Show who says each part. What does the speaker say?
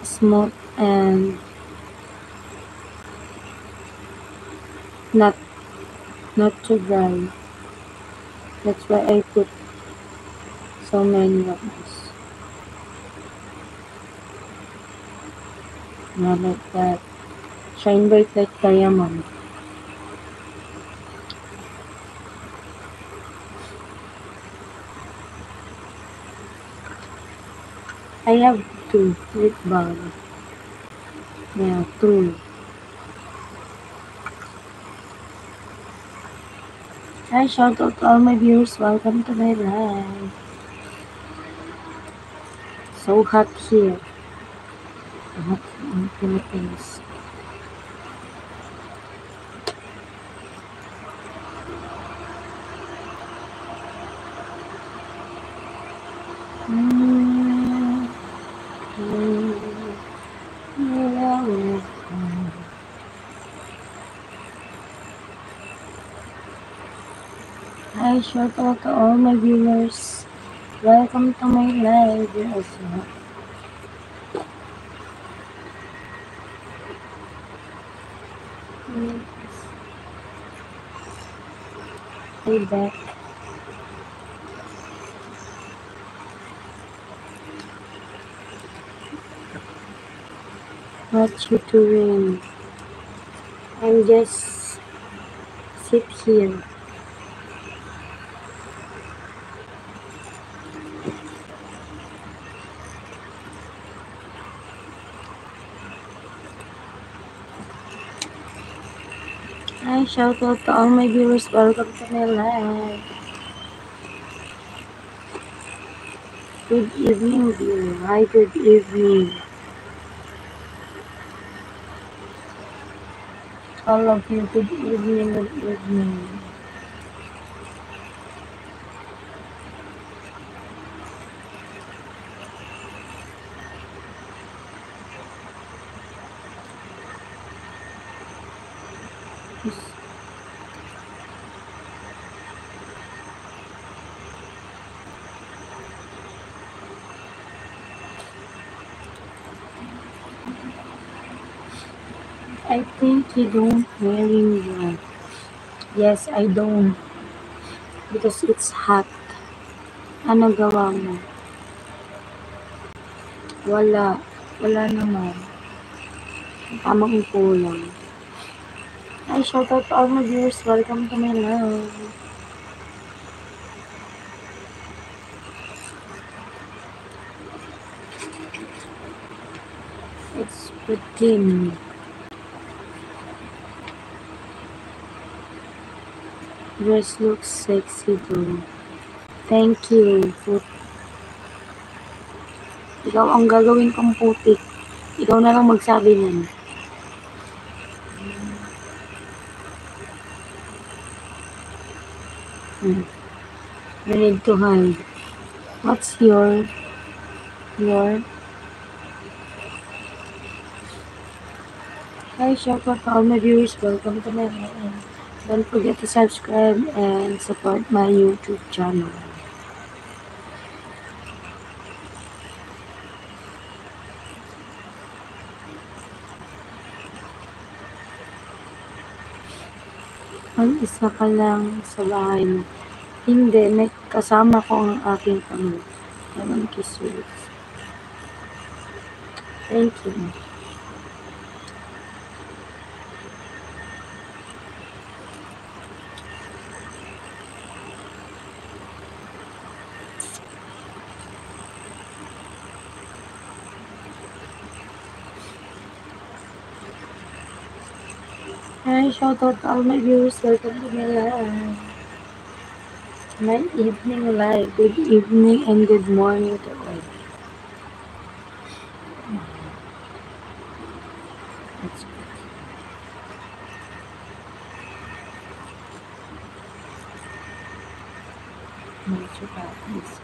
Speaker 1: smooth and not too dry. That's why I put so many ones. Not like that. Shine bright like diamond. I have two lip balm. Yeah, two. Hi, shout out to all my viewers. Welcome to my live. So hot here. Hot in Philippines. Hi, shout out to all my viewers. Welcome to my live. You're also hot. Hey, back. What you doing? I'm just sit here. Hi, shout out to all my viewers. Welcome to my live. Good evening, dear. Hi, good evening. All of you, good evening, good evening. I think you don't hearing me well. Yes, I don't. Because it's hot. Ano gawa mo? Wala. Wala naman. Tamang upo lang. Hi, shout out to all my viewers. Welcome to my live. It's pretty. Dress looks sexy though. Thank you. Ikaw ang gagawin kong putik. Ikaw na lang magsabi nun. You need to hide. What's your Hi, shout out to all my viewers. Welcome to my channel. Don't forget to subscribe and support my YouTube channel. Mag-isa ka lang sa bahay mo. Hindi, may kasama ko ang aking pamilya. Ewan kiswit. Thank you. Hi, shout out to all my viewers. Welcome to my live. My evening live. Good evening and good morning to all. That's good.